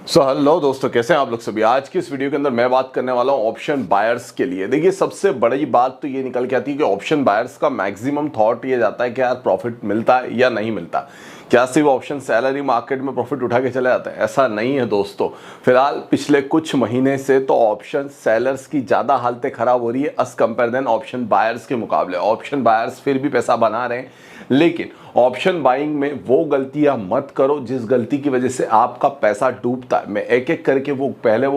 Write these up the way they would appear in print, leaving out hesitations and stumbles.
Hello दोस्तों, कैसे हैं आप लोग सभी। आज की इस वीडियो के अंदर मैं बात करने वाला हूं ऑप्शन बायर्स के लिए। देखिए, सबसे बड़ी बात तो ये निकल के आती है कि ऑप्शन बायर्स का मैक्सिमम थॉट ये जाता है कि यार प्रॉफिट मिलता है या नहीं मिलता। क्या सिर्फ ऑप्शन सैलरी मार्केट में प्रॉफिट उठा के चले जाते हैं? ऐसा नहीं है दोस्तों। फिलहाल पिछले कुछ महीने से तो ऑप्शन सेलर्स की ज़्यादा हालतें खराब हो रही है as compare than option buyers के मुकाबले। ऑप्शन बायर्स फिर भी पैसा बना रहे हैं, लेकिन ऑप्शन बाइंग में वो गलतियां मत करो जिस गलती की वजह से आपका पैसा डूबता है। मैं एक एक करके वो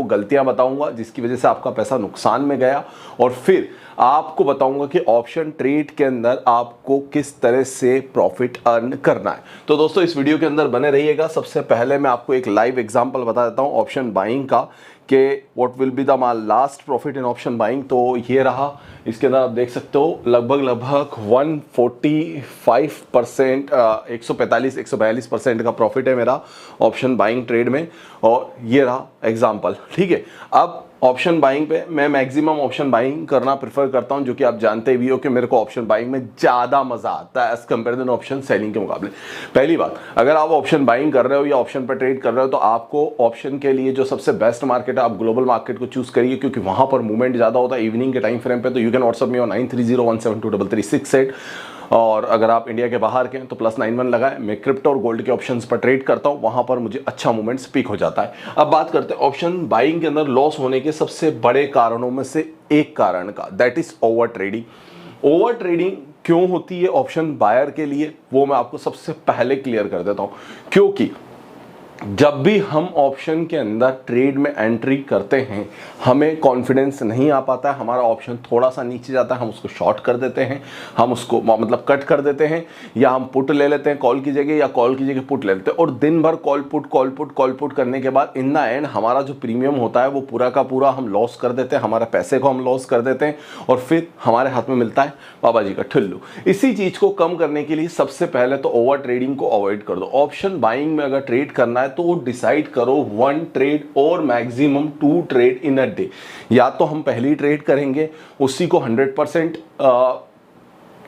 गलतियां बताऊंगा जिसकी वजह से आपका पैसा नुकसान में गया, और फिर आपको बताऊंगा कि ऑप्शन ट्रेड के अंदर आपको किस तरह से प्रॉफिट अर्न करना है। तो दोस्तों, इस वीडियो के अंदर बने रहिएगा। सबसे पहले मैं आपको एक लाइव एग्जांपल बता देता हूं ऑप्शन बाइंग का कि what will be the my last profit in option buying. तो ये रहा, इसके अंदर आप देख सकते हो लगभग 145%, 142% का प्रॉफिट है मेरा ऑप्शन बाइंग ट्रेड में, और ये रहा एग्जांपल। ठीक है, अब ऑप्शन बाइंग पे मैं मैक्सिमम ऑप्शन बाइंग करना प्रेफर करता हूं, जो कि आप जानते भी हो कि मेरे को ऑप्शन बाइंग में ज़्यादा मजा आता है as compare than option selling के मुकाबले। पहली बात, अगर आप ऑप्शन बाइंग कर रहे हो या ऑप्शन पर ट्रेड कर रहे हो तो आपको ऑप्शन के लिए जो सबसे बेस्ट मार्केट है, आप ग्लोबल मार्केट को चूज करिए, क्योंकि वहां पर मूवमेंट ज़्यादा होता है इवनिंग के टाइम फ्रेम पे। तो you can WhatsApp me on 9301723368। और अगर आप इंडिया के बाहर के हैं तो +91 लगाएं। मैं क्रिप्टो और गोल्ड के ऑप्शंस पर ट्रेड करता हूं, वहां पर मुझे अच्छा मूवमेंट स्पीक हो जाता है। अब बात करते हैं ऑप्शन बाइंग के अंदर लॉस होने के सबसे बड़े कारणों में से एक कारण का, that is over trading. Over trading क्यों होती है ऑप्शन बायर के लिए, वो मैं आपको सबसे पहले क्लियर कर देता हूं। क्योंकि जब भी हम ऑप्शन के अंदर ट्रेड में एंट्री करते हैं, हमें कॉन्फिडेंस नहीं आ पाता है, हमारा ऑप्शन थोड़ा सा नीचे जाता है, हम उसको शॉर्ट कर देते हैं, हम उसको मतलब कट कर देते हैं, या हम पुट ले लेते हैं कॉल की जगह, या कॉल की जगह पुट ले लेते हैं, और दिन भर कॉल पुट करने के बाद इन द एंड हमारा जो प्रीमियम होता है वो पूरा का पूरा हम लॉस कर देते हैं, हमारे पैसे को हम लॉस कर देते हैं, और फिर हमारे हाथ में मिलता है बाबा जी का ठुल्लू। इसी चीज़ को कम करने के लिए सबसे पहले तो ओवर ट्रेडिंग को अवॉइड कर दो। ऑप्शन बाइंग में अगर ट्रेड करना है तो डिसाइड करो 1 ट्रेड और maximum 2 trade in a day. या तो हम पहली ट्रेड करेंगे, उसी को 100%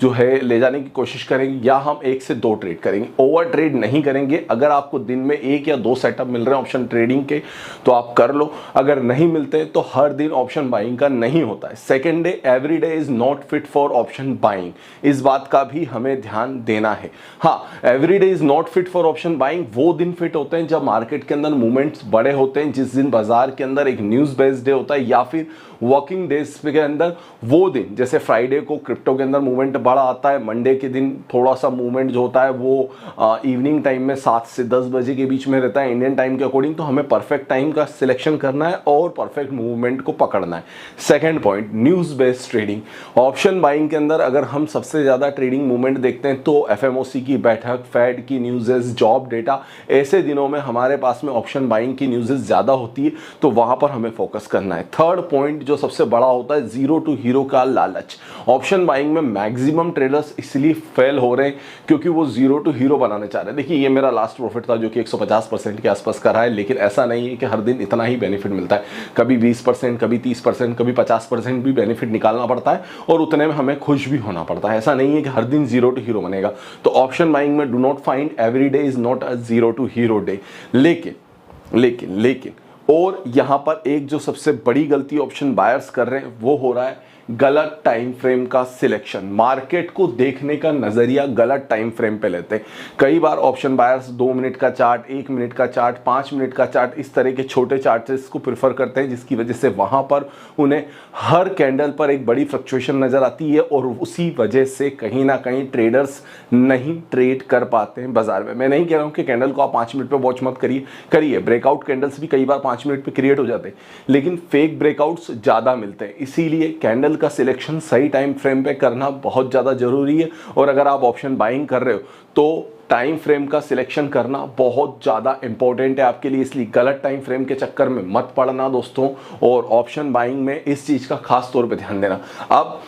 जो है ले जाने की कोशिश करेंगे, या हम 1 से 2 ट्रेड करेंगे, ओवर ट्रेड नहीं करेंगे। अगर आपको दिन में 1 या 2 सेटअप मिल रहे हैं ऑप्शन ट्रेडिंग के तो आप कर लो, अगर नहीं मिलते तो हर दिन ऑप्शन बाइंग का नहीं होता है। Second day, every day is not fit for option buying, इस बात का भी हमें ध्यान देना है। हाँ, every day is not fit for option buying वो दिन फिट होते हैं जब मार्केट के अंदर मूवमेंट्स बड़े होते हैं, जिस दिन बाजार के अंदर एक न्यूज बेस्ड डे होता है, या फिर वर्किंग डेज के अंदर वो दिन, जैसे फ्राइडे को क्रिप्टो के अंदर मूवमेंट बड़ा आता है, मंडे के दिन थोड़ा सा मूवमेंट जो होता है वो इवनिंग टाइम में 7 से 10 बजे के बीच में रहता है इंडियन टाइम के अकॉर्डिंग। तो हमें परफेक्ट टाइम का सिलेक्शन करना है और परफेक्ट मूवमेंट को पकड़ना है। Second point, news based trading. Option buying के अंदर अगर हम सबसे ज्यादा ट्रेडिंग मूवमेंट देखते हैं तो FMOC की बैठक, फेड की न्यूज़ेस, जॉब डेटा, ऐसे दिनों में हमारे पास में ऑप्शन बाइंग की न्यूज़ेस ज्यादा होती है, तो वहां पर हमें फोकस करना है। थर्ड पॉइंट जो सबसे बड़ा होता है, जीरो टू हीरो का लालच। ऑप्शन बाइंग में मैक्सिमम ट्रेडर्स इसलिए फेल हो रहे हैं क्योंकि वो जीरो टू हीरो बनाने चाह रहे हैं। देखिए, ये मेरा लास्ट प्रॉफिट था जो कि 150% के आसपास का रहा है, लेकिन ऐसा नहीं है कि हर दिन इतना ही बेनिफिट मिलता है। कभी 20%, कभी 30%, कभी 50% भी बेनिफिट निकालना पड़ता है, और उतने में हमें खुश भी होना पड़ता है। ऐसा नहीं है कि हर दिन जीरो टू हीरो बनेगा। तो ऑप्शन बाइंग में do not find every day is not a zero to hero day. लेकिन और यहां पर एक जो सबसे बड़ी गलती ऑप्शन बायर्स कर रहे हैं वो हो रहा है गलत टाइम फ्रेम का सिलेक्शन। मार्केट को देखने का नजरिया गलत टाइम फ्रेम पे लेते हैं। कई बार ऑप्शन बायर्स 2 मिनट का चार्ट, 1 मिनट का चार्ट, 5 मिनट का चार्ट, इस तरह के छोटे चार्ट्स को प्रेफर करते हैं, जिसकी वजह से वहां पर उन्हें हर कैंडल पर एक बड़ी फ्लक्चुएशन नजर आती है, और उसी वजह से कहीं ना कहीं ट्रेडर्स नहीं ट्रेड कर पाते हैं बाजार में। मैं नहीं कह रहा हूं कि कैंडल को आप 5 मिनट पे वॉच मत करिए, ब्रेकआउट कैंडल्स भी कई बार 5 मिनट पे क्रिएट हो जाते हैं, लेकिन फेक ब्रेकआउट्स ज्यादा मिलते हैं। इसीलिए कैंडल का सिलेक्शन सही टाइम फ्रेम पे करना बहुत ज्यादा जरूरी है। और अगर आप ऑप्शन बाइंग कर रहे हो तो टाइम फ्रेम का सिलेक्शन करना बहुत ज़्यादा इंपॉर्टेंट है आपके लिए, इसलिए गलत टाइम फ्रेम के चक्कर में मत पड़ना दोस्तों, और ऑप्शन बाइंग में इस चीज़ का खास तौर पे ध्यान देना। अब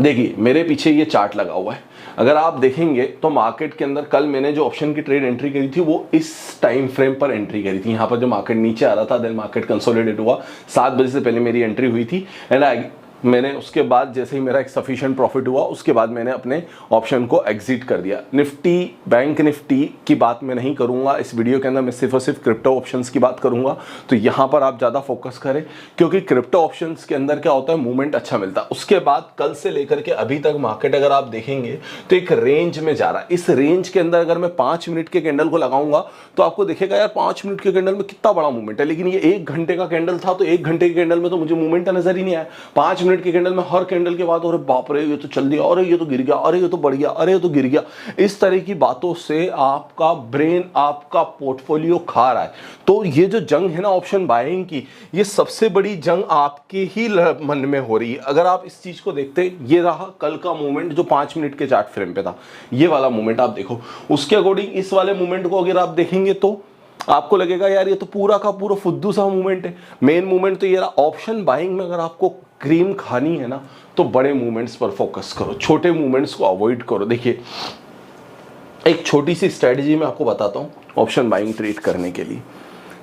देखिए, मेरे पीछे ये चार्ट लगा हुआ है, अगर आप देखेंगे तो मार्केट के अंदर कल मैंने जो ऑप्शन की ट्रेड एंट्री करी थी वो इस टाइम फ्रेम पर एंट्री करी थी। यहाँ पर जो मार्केट नीचे आ रहा था, देन मार्केट कंसोलिडेट हुआ, 7 बजे से पहले मेरी एंट्री हुई थी, एंड आई मैंने उसके बाद जैसे ही मेरा एक सफिशिएंट प्रॉफिट हुआ उसके बाद मैंने अपने ऑप्शन को एग्जिट कर दिया। निफ्टी, बैंक निफ्टी की बात मैं नहीं करूंगा इस वीडियो के अंदर, मैं सिर्फ और सिर्फ क्रिप्टो ऑप्शंस की बात करूंगा। तो यहां पर आप ज़्यादा फोकस करें, क्योंकि क्रिप्टो ऑप्शंस के अंदर क्या होता है, मूवमेंट अच्छा मिलता है। उसके बाद कल से लेकर के अभी तक मार्केट अगर आप देखेंगे तो एक रेंज में जा रहा है। इस रेंज के अंदर अगर मैं 5 मिनट के कैंडल को लगाऊंगा तो आपको दिखेगा यार 5 मिनट के कैंडल में कितना बड़ा मूवमेंट है, लेकिन ये 1 घंटे का कैंडल था तो 1 घंटे के कैंडल में तो मुझे मूवमेंट नजर ही नहीं आया। 5 मिनट के कैंडल में हर कैंडल के बाद अरे बाप रे ये तो चल दिया, अरे ये तो गिर गया, अरे ये तो बढ़ गया, अरे ये तो गिर गया, इस तरह की बातों से आपका ब्रेन, आपका पोर्टफोलियो खा रहा है। तो ये जो जंग है ना ऑप्शन बाइंग की, ये सबसे बड़ी जंग आपके ही मन में हो रही है। अगर आप इस चीज को देखते, ये रहा कल का मूवमेंट जो 5 मिनट के चार्ट फ्रेम पे था, ये वाला मूवमेंट आप देखो, उसके अकॉर्डिंग इस वाले मूवमेंट को अगर आप देखेंगे तो आपको लगेगा यार ये तो पूरा का पूरा फुद्दू सा मूवमेंट है। मेन मूवमेंट तो ये रहा। ऑप्शन बाइंग में अगर आपको क्रीम खानी है ना तो बड़े मूवमेंट्स पर फोकस करो, छोटे मूवमेंट्स को अवॉइड करो। देखिए एक छोटी सी स्ट्रेटजी मैं आपको बताता हूं ऑप्शन बाइंग ट्रेड करने के लिए।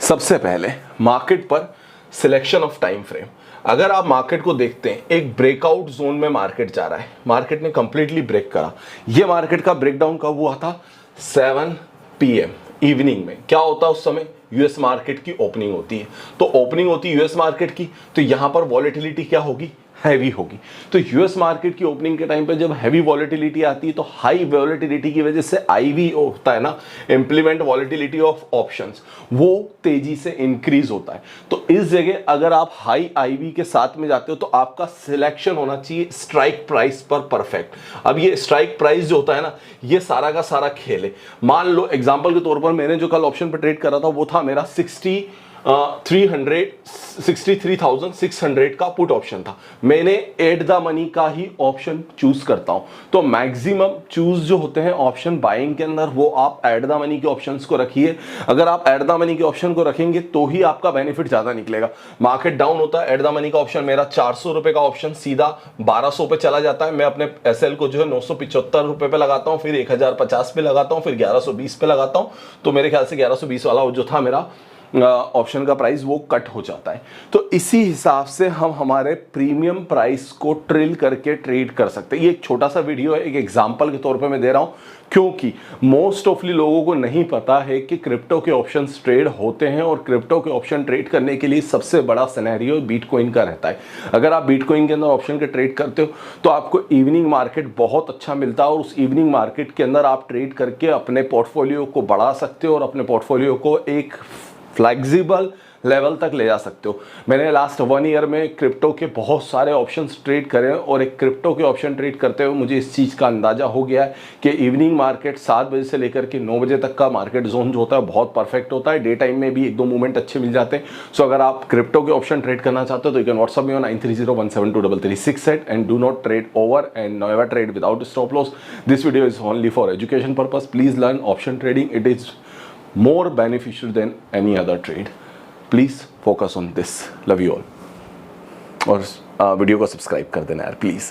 सबसे पहले मार्केट पर सिलेक्शन ऑफ टाइम फ्रेम। अगर आप मार्केट को देखते हैं, एक ब्रेकआउट जोन में मार्केट जा रहा है, मार्केट ने कंप्लीटली ब्रेक करा। ये मार्केट का ब्रेकडाउन कब हुआ था? 7 PM इवनिंग में। क्या होता है उस समय? यूएस मार्केट की ओपनिंग होती है। तो ओपनिंग होती है यूएस मार्केट की, तो यहां पर वॉलेटिलिटी क्या होगी? हैवी होगी। तो यूएस मार्केट की ओपनिंग के टाइम पे जब हैवी वॉलेटिलिटी आती है तो हाई वॉलेटिलिटी की वजह से आईवी होता है ना, इंप्लीमेंट वॉलेटिलिटी ऑफ ऑप्शंस, वो तेजी से इंक्रीज होता है। तो इस जगह अगर आप हाई आईवी के साथ में जाते हो तो आपका सिलेक्शन होना चाहिए स्ट्राइक प्राइस पर परफेक्ट। अब ये स्ट्राइक प्राइस जो होता है ना, ये सारा का सारा खेल है। मान लो एग्जांपल के तौर पर मैंने जो कल ऑप्शन पर ट्रेड करा था वो था मेरा 63,600 का पुट ऑप्शन था। मैंने एट द मनी का ही ऑप्शन चूज करता हूं। तो मैक्सिमम चूज जो होते हैं ऑप्शन बाइंग के अंदर वो आप एट द मनी के ऑप्शंस को रखिए। अगर आप एट द मनी के ऑप्शन को रखेंगे तो ही आपका बेनिफिट ज्यादा निकलेगा। मार्केट डाउन होता है, एट द मनी का ऑप्शन मेरा 400 रुपए का ऑप्शन सीधा 1200 पे चला जाता है। मैं अपने एसएल को जो है 975 रुपए पे लगाता हूं, फिर 1050 पे लगाता हूं, फिर 1120 पे लगाता हूं। तो मेरे ख्याल से 1120 वाला जो था मेरा ऑप्शन का प्राइस वो कट हो जाता है। तो इसी हिसाब से हम हमारे प्रीमियम प्राइस को ट्रिल करके ट्रेड कर सकते हैं। ये एक छोटा सा वीडियो है, एक एग्जांपल के तौर पे मैं दे रहा हूं, क्योंकि मोस्ट ऑफली लोगों को नहीं पता है कि क्रिप्टो के ऑप्शंस ट्रेड होते हैं और क्रिप्टो के ऑप्शन ट्रेड करने के लिए सबसे बड़ा सिनेरियो बिटकॉइन का रहता है। अगर आप बिटकॉइन के अंदर ऑप्शन के ट्रेड करते हो तो आपको इवनिंग मार्केट बहुत अच्छा मिलता है और उस इवनिंग मार्केट के अंदर आप ट्रेड करके अपने पोर्टफोलियो को बढ़ा सकते हो और अपने पोर्टफोलियो को एक फ्लेक्सिबल लेवल तक ले जा सकते हो। मैंने लास्ट 1 ईयर में क्रिप्टो के बहुत सारे ऑप्शंस ट्रेड करे और एक क्रिप्टो के ऑप्शन ट्रेड करते हुए मुझे इस चीज़ का अंदाजा हो गया है कि इवनिंग मार्केट 7 बजे से लेकर के 9 बजे तक का मार्केट जोन जो होता है बहुत परफेक्ट होता है। डे टाइम में भी 1-2 मूवमेंट अच्छे मिल जाते हैं। सो अगर आप क्रिप्टो के ऑप्शन ट्रेड करना चाहते हो तो you can WhatsApp me on 9301723368 and do not trade over and never trade without stop loss. This video is only for education purpose. Please learn option trading, it is more beneficial than any other trade. Please focus on this. Love you all. और video को subscribe कर देना यार please.